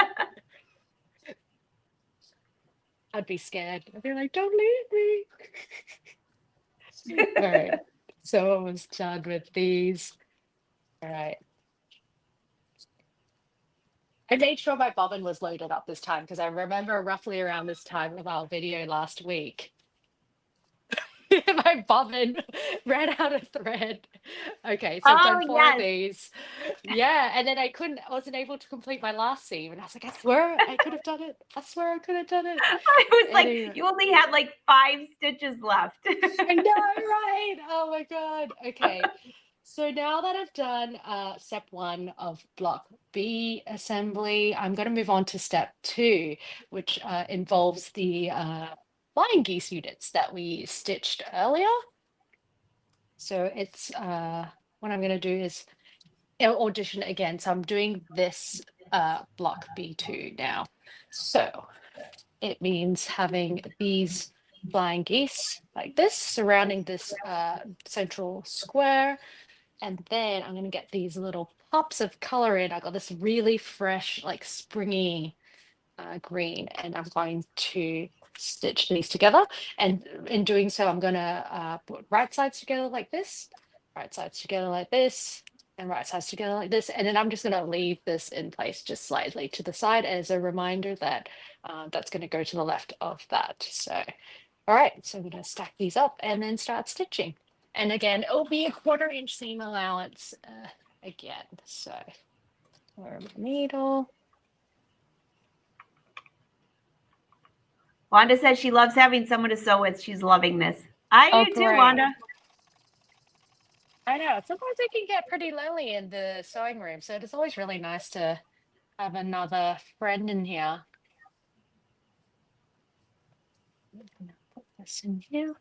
now? I'd be scared. I'd be like, don't leave me. All right. So almost done with these. All right. I made sure my bobbin was loaded up this time because I remember roughly around this time of our video last week, my bobbin ran out of thread. Okay, so I've done 4 of these. Yeah, and then I wasn't able to complete my last seam. And I was like, I swear I could have done it. I swear I could have done it. I was like, you only had like 5 stitches left. I know, right? Oh my God. Okay. So now that I've done step 1 of block B assembly, I'm going to move on to step 2, which involves the flying geese units that we stitched earlier. So it's what I'm going to do is audition again. So I'm doing this block B2 now. So it means having these flying geese like this surrounding this central square. And then I'm going to get these little pops of color in. I got this really fresh, like springy green, and I'm going to stitch these together. And in doing so, I'm going to put right sides together like this, right sides together like this, and right sides together like this. And then I'm just going to leave this in place just slightly to the side as a reminder that that's going to go to the left of that. So, all right, so I'm going to stack these up and then start stitching. And again, it'll be a 1/4 inch seam allowance again. So, where my needle. Wanda says she loves having someone to sew with. She's loving this. I do too, Great. Wanda. I know. Sometimes it can get pretty lonely in the sewing room, so it's always really nice to have another friend in here. I'm gonna put this in here.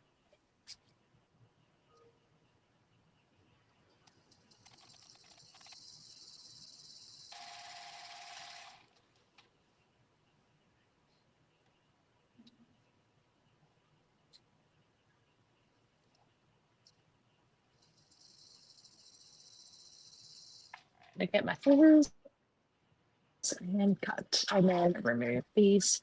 To get my scissors and then cut and then remove these.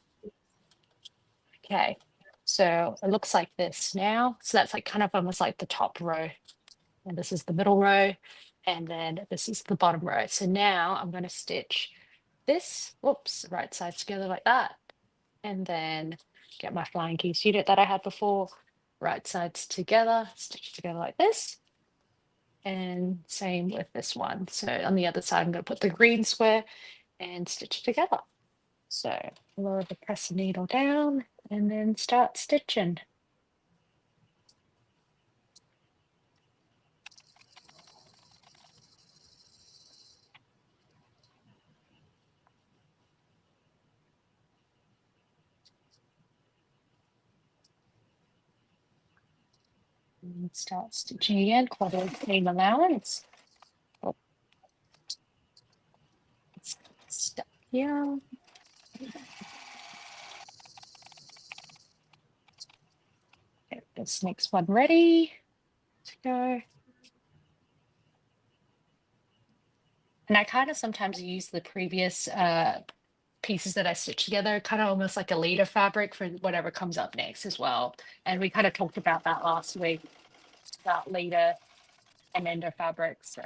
Okay, so it looks like this now. So that's like kind of almost like the top row, and this is the middle row, and then this is the bottom row. So now I'm going to stitch this, whoops, right sides together like that, and then get my flying geese unit that I had before, right sides together, stitch together like this. And same with this one. So on the other side, I'm going to put the green square and stitch it together. So lower the press needle down and then start stitching. And start stitching again, quite a seam allowance. Oh, it's stuck here. Get this next one ready to go. And I kind of sometimes use the previous pieces that I stitched together, kind of almost like a leader fabric for whatever comes up next as well. And we kind of talked about that last week, about leader and ender fabrics. So,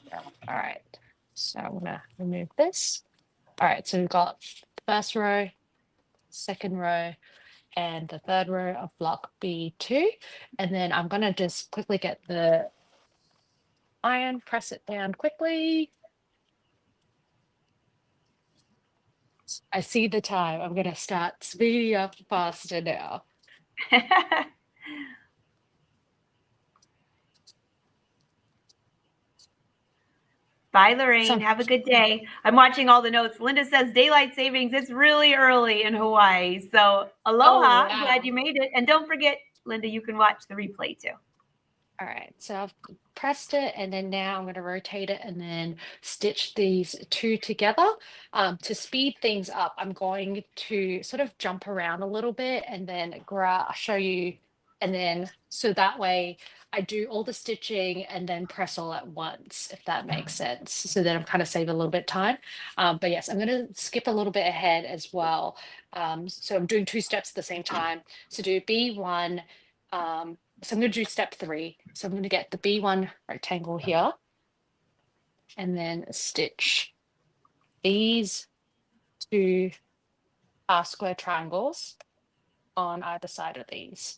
yeah. All right. So I'm gonna remove this. All right, so we've got the first row, second row, and the third row of block B2. And then I'm gonna just quickly get the iron, press it down quickly. I see the time. I'm gonna start speeding up faster now. Bye, Lorraine. So, Have a good day. I'm watching all the notes. Linda says daylight savings. It's really early in Hawaii. So oh aloha. Glad wow. you made it. And don't forget, Linda, you can watch the replay too. All right, so I've pressed it and then now I'm going to rotate it and then stitch these two together. To speed things up, I'm going to sort of jump around a little bit and then show you, and then so that way I do all the stitching and then press all at once, if that makes sense. So then I'm kind of saving a little bit of time. But yes, I'm going to skip a little bit ahead as well. So I'm doing two steps at the same time. So do B1. So I'm going to do step 3. So I'm going to get the B1 rectangle here and then stitch these two half square triangles on either side of these.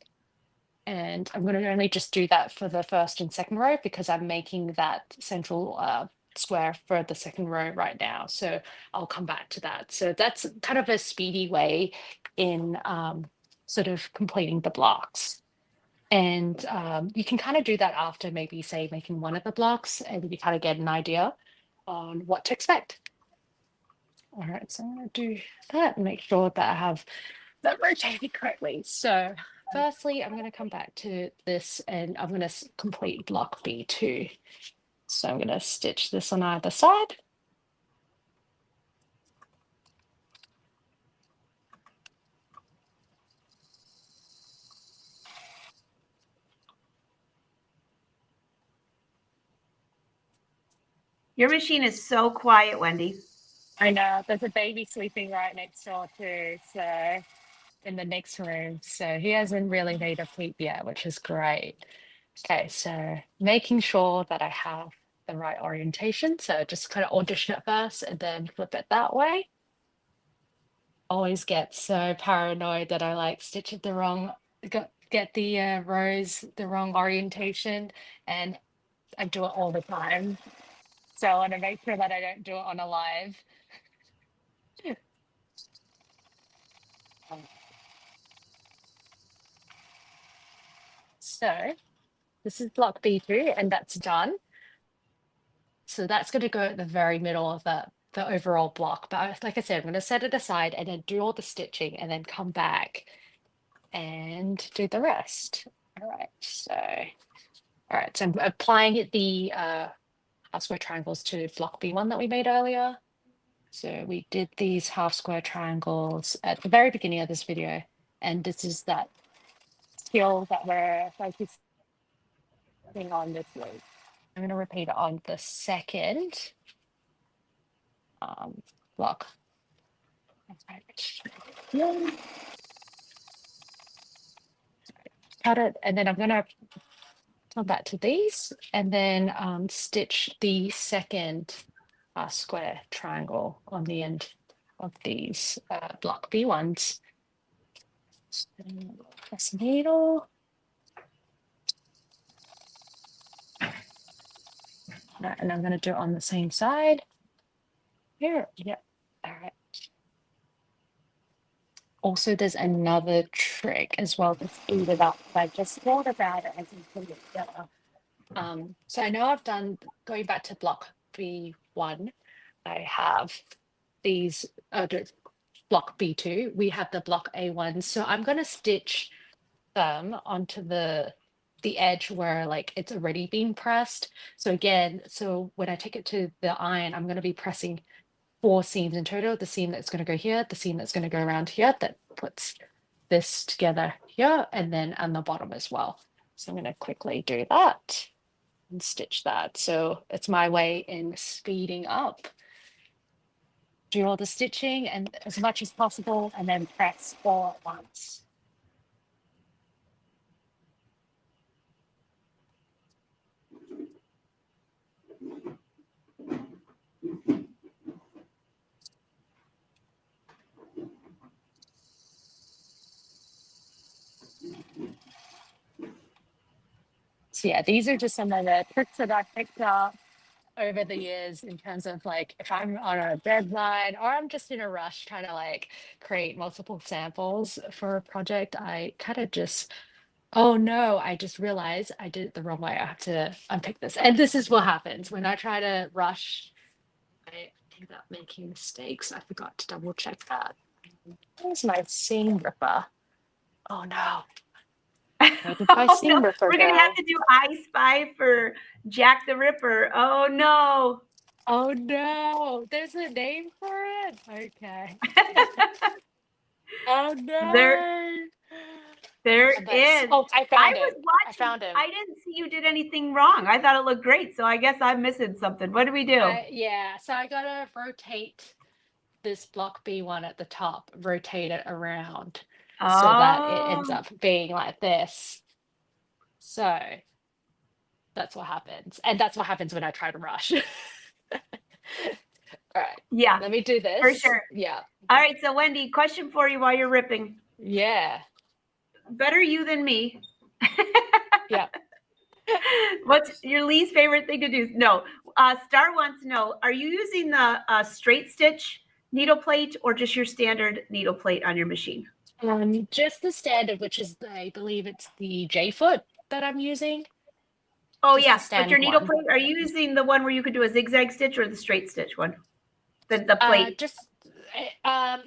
And I'm going to only just do that for the first and second row because I'm making that central square for the second row right now. So I'll come back to that. So that's kind of a speedy way in sort of completing the blocks. And you can kind of do that after maybe, say, making one of the blocks, and you kind of get an idea on what to expect. All right, so I'm going to do that and make sure that I have that rotated correctly. So firstly, I'm going to come back to this and I'm going to complete block B2. So I'm going to stitch this on either side. Your machine is so quiet, Wendy. I know there's a baby sleeping right next door too, so in the next room. So he hasn't really made a peep yet, which is great. Okay, so making sure that I have the right orientation. So just kind of audition it first and then flip it that way. Always get so paranoid that I like stitch it the wrong, get the rows the wrong orientation, and I do it all the time. So I want to make sure that I don't do it on a live. So this is block B2, and that's done. So that's going to go at the very middle of the overall block. But like I said, I'm going to set it aside and then do all the stitching and then come back and do the rest. All right, so I'm applying it the half square triangles to block B1 that we made earlier. So we did these half square triangles at the very beginning of this video, and this is that skill that we're focusing on this week. I'm going to repeat it on the second block. Cut it, and then I'm going to come back to these and then stitch the second square triangle on the end of these block B ones. Press needle. And I'm going to do it on the same side. Here, yep. All right. Also, there's another trick as well to speed it up. I just thought about it as you put it together. So I know I've done, going back to block B1, I have these block B2, we have the block A1. So I'm going to stitch them onto the edge where like it's already been pressed. So again, so when I take it to the iron, I'm going to be pressing 4 seams in total. The seam that's going to go here, the seam that's going to go around here, that puts this together here, and then on the bottom as well. So I'm going to quickly do that and stitch that. So it's my way in speeding up. Do all the stitching and as much as possible, and then press all at once. So yeah, these are just some of the tricks that I picked up over the years in terms of like if I'm on a deadline or I'm just in a rush trying to like create multiple samples for a project, I kind of just, oh no, I just realized I did it the wrong way. I have to unpick this. And this is what happens when I try to rush. I end up making mistakes. I forgot to double check that. Where's my seam ripper? Oh no. Where did my Oh, seam no. ripper We're go? going to have to do I Spy for Jack the Ripper. Oh, no. Oh no, there's a name for it? Okay. Oh There, no. there But, is. oh, I I found was him. I watching. found him. I didn't see you did anything wrong. I thought it looked great. So I guess I'm missing something. What do we do? Yeah, so I gotta rotate this block B1 at the top, rotate it around so that it ends Oh, up being like this. So that's what happens. And that's what happens when I try to rush. All right, yeah, let me do for this. sure. Yeah. All right. So, Wendy, question for you while you're ripping. Yeah. Better you than me. Yeah. What's your least favorite thing to do? No. Star wants to know, are you using the straight stitch needle plate or just your standard needle plate on your machine? Just the standard, which is I believe it's the J foot that I'm using. Oh, Just the yeah. But your standard needle one. plate, are you using the one where you could do a zigzag stitch or the straight stitch one? The plate. Just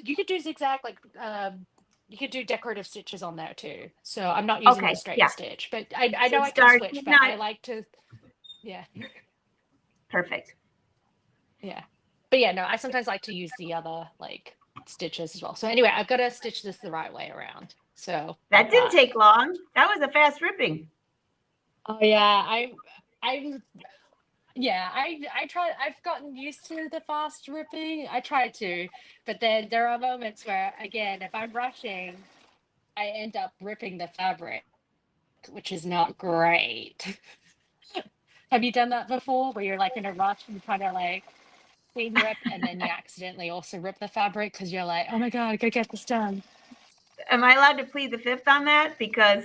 you could do zigzag, like you could do decorative stitches on there too. So I'm not using the Okay. straight Yeah. stitch, but I So know I can start switch, but I not like to, yeah, perfect. yeah. But yeah, no, I sometimes like to use the other like stitches as well. So anyway, I've got to stitch this the right way around. So That like didn't that. take long. That was a fast ripping. Oh yeah, I'm yeah, I try, I've gotten used to the fast ripping. I try to, but then there are moments where again, if I'm rushing, I end up ripping the fabric, which is not great. Have you done that before where you're like in a rush and you're trying to like seam rip and then you accidentally also rip the fabric because you're like, oh my God, I gotta get this done. Am I allowed to plead the fifth on that? Because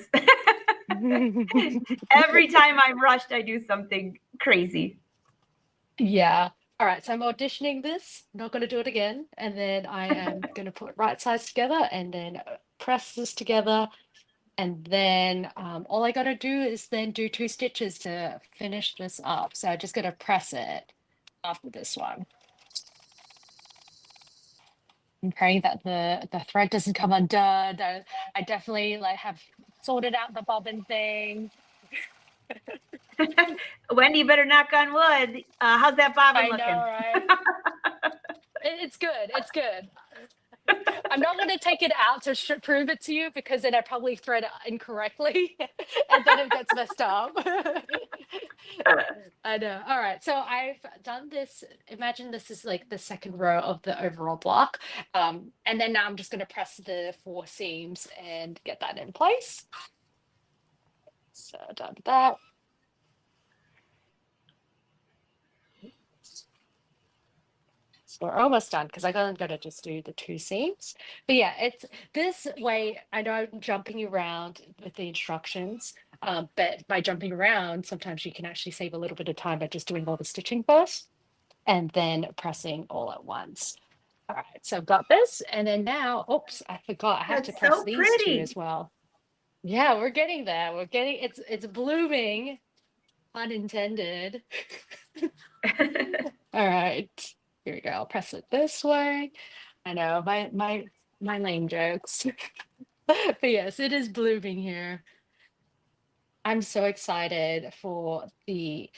every time I'm rushed, I do something crazy. Yeah. All right. So I'm auditioning this, not going to do it again. And then I am going to put right sides together and then press this together And then all I got to do is then do 2 stitches to finish this up. So I just got to press it after this one. I'm praying that the thread doesn't come undone. I definitely like have sorted out the bobbin thing. Wendy, you better knock on wood. How's that bobbin I know, looking? right? It's good. It's good. I'm not going to take it out to prove it to you because then I probably thread it incorrectly and then it gets messed up. I know. All right. So I've done this. Imagine this is like the second row of the overall block. And then now I'm just going to press the 4 seams and get that in place. So done that. So we're almost done because I'm gonna just do the 2 seams. But yeah, it's this way. I know I'm jumping around with the instructions, but by jumping around, sometimes you can actually save a little bit of time by just doing all the stitching first and then pressing all at once. All right, so I've got this, and then now, oops, I forgot. I have to That's press so these 2 pretty. as well. Yeah, we're getting there. We're getting it's blooming, unintended. All right, here we go. I'll press it this way. I know my lame jokes, but yes, it is blooming here. I'm so excited for the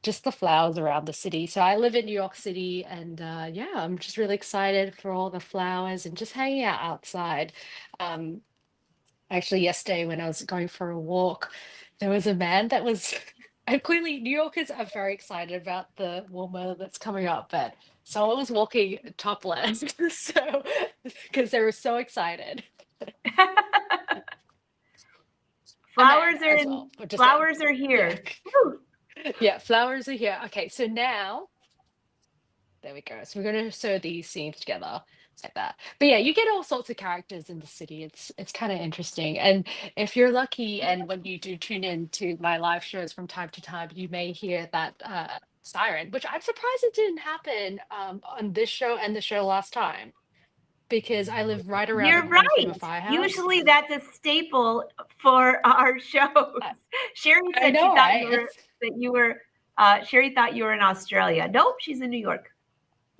just the flowers around the city. So I live in New York City, and yeah, I'm just really excited for all the flowers and just hanging out outside. Um, Actually, yesterday when I was going for a walk, there was a man that was, and clearly New Yorkers are very excited about the warm weather that's coming up, but someone was walking topless, so because they were so excited. A man Flowers are as in. well, but just saying. Flowers are Yeah, here. Woo. yeah, flowers are here. Okay, so now there we go. So we're going to sew these seams together like that. But yeah, you get all sorts of characters in the city. It's kind of interesting. And if you're lucky, and when you do tune in to my live shows from time to time, you may hear that siren, which I'm surprised it didn't happen on this show and the show last time because I live right around the You're corner from a right. firehouse. Usually that's a staple for our shows. I, Sherry I said she know, thought right? It's you were Sherry thought you were in Australia. Nope, she's in New York.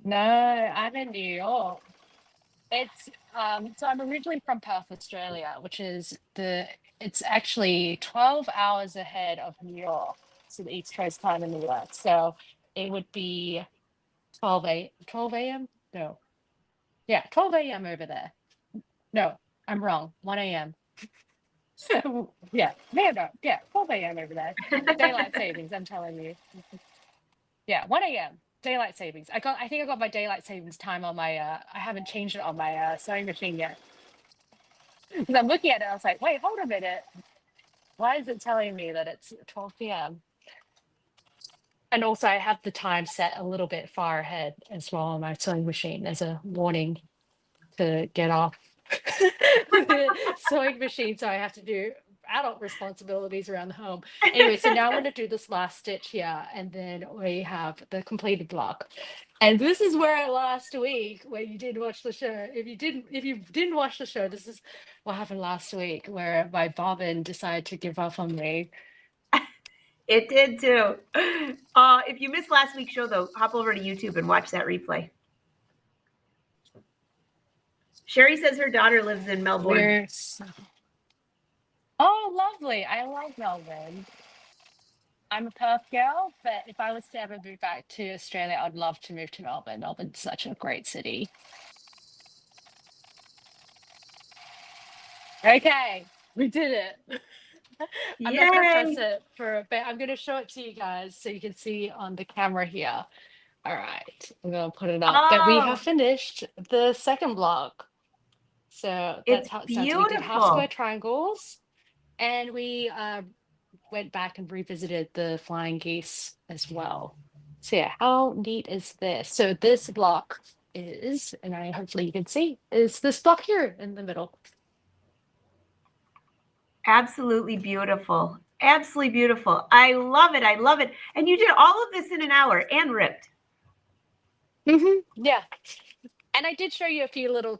no, I'm in New York. It's so I'm originally from Perth, Australia, which is it's actually 12 hours ahead of New York, so the East Coast time in the US. So it would be 12 a.m. No. Yeah, 12 a.m. over there. No, I'm wrong. 1 a.m. Yeah, no, no, yeah, 12 a.m. over there. Daylight savings, I'm telling you. Yeah, 1 a.m. Daylight savings. I think I got my daylight savings time on my I haven't changed it on my sewing machine yet. Because I'm looking at it, I was like, wait, hold a minute. Why is it telling me that it's 12 p.m.? And also, I have the time set a little bit far ahead as well on my sewing machine as a warning to get off the sewing machine. So I have to do adult responsibilities around the home. Anyway, so now I'm going to do this last stitch here, and then we have the completed block. And this is where last week, when you didn't watch the show, if you didn't watch the show, this is what happened last week, where my bobbin decided to give up on me. It did too. If you missed last week's show, though, hop over to YouTube and watch that replay. Sherry says her daughter lives in Melbourne. Oh, lovely. I love Melbourne. I'm a Perth girl, but if I was to ever move back to Australia, I'd love to move to Melbourne. Melbourne's such a great city. Okay, we did it. I'm not going to press Yay! it for a bit. I'm going to show it to you guys so you can see on the camera here. All right, I'm going to put it up. But we have Oh, finished the second block. So that's it's how it started. So we did half square beautiful. triangles, and we went back and revisited the flying geese as well. So yeah, how neat is this? So this block is, and I hopefully you can see, is this block here in the middle. Absolutely beautiful. Absolutely beautiful. I love it. I love it. And you did all of this in an hour and ripped. Yeah. And I did show you a few little,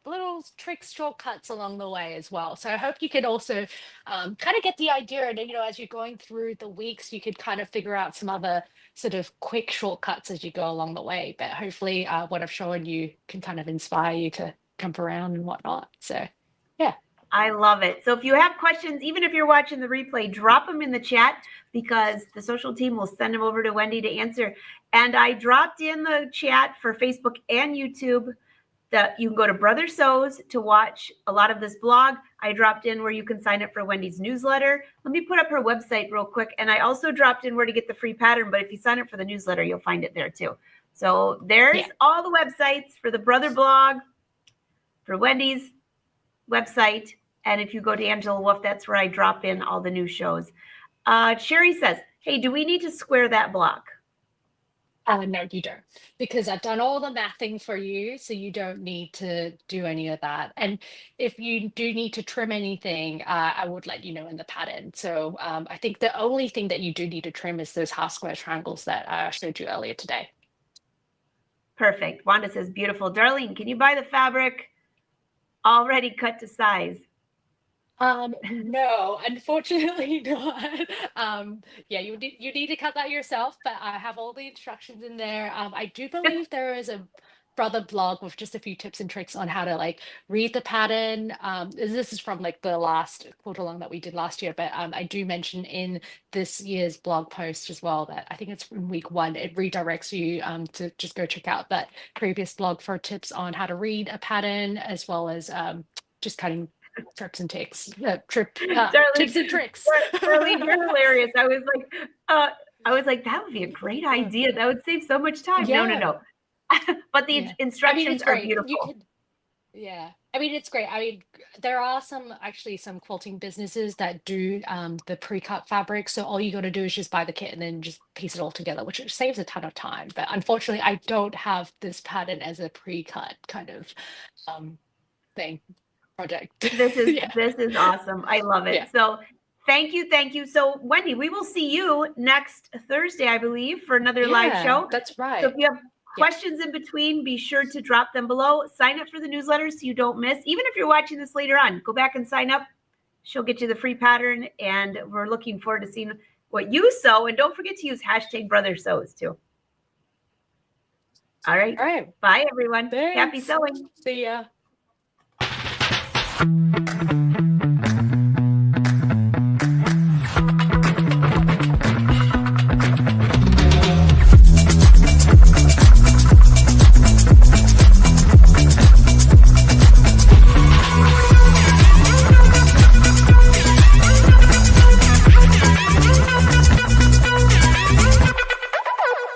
little tricks, shortcuts along the way as well. So I hope you could also kind of get the idea. And, as you're going through the weeks, you could kind of figure out some other sort of quick shortcuts as you go along the way. But hopefully what I've shown you can kind of inspire you to jump around and whatnot. So, yeah. I love it. So if you have questions, even if you're watching the replay, drop them in the chat because the social team will send them over to Wendy to answer. And I dropped in the chat for Facebook and YouTube that you can go to Brother Sews to watch a lot of this blog. I dropped in where you can sign up for Wendy's newsletter. Let me put up her website real quick. And I also dropped in where to get the free pattern. But if you sign up for the newsletter, you'll find it there too. So there's all the websites for the Brother blog, for Wendy's website. And if you go to Angela Wolf, that's where I drop in all the new shows. Sherry says, hey, do we need to square that block? No, you don't, because I've done all the mathing for you, so you don't need to do any of that. And if you do need to trim anything, I would let you know in the pattern. So I think the only thing that you do need to trim is those half square triangles that I showed you earlier today. Perfect. Wanda says, beautiful. Darlene, can you buy the fabric already cut to size? No, unfortunately not. Yeah, you need to cut that yourself, but I have all the instructions in there. I do believe there is a brother blog with just a few tips and tricks on how to like read the pattern. This is from like the last quote along that we did last year, but I do mention in this year's blog post as well that I think it's from week 1. It redirects you to just go check out that previous blog for tips on how to read a pattern as well as just cutting trips and ticks, tips and tricks. Darlene, you're hilarious. I was like, that would be a great idea. That would save so much time. Yeah. No. But the instructions are beautiful. I mean, it's great. I mean, there are some quilting businesses that do the pre-cut fabric. So all you got to do is just buy the kit and then just piece it all together, which saves a ton of time. But unfortunately, I don't have this pattern as a pre-cut kind of thing. Project. This is awesome. I love it. Yeah. So thank you. So Wendy, we will see you next Thursday, I believe, for another live show. That's right. So if you have questions in between, be sure to drop them below. Sign up for the newsletter so you don't miss. Even if you're watching this later on, go back and sign up. She'll get you the free pattern, and we're looking forward to seeing what you sew. And don't forget to use #BrotherSews too. All right. Bye, everyone. Thanks. Happy sewing. See ya.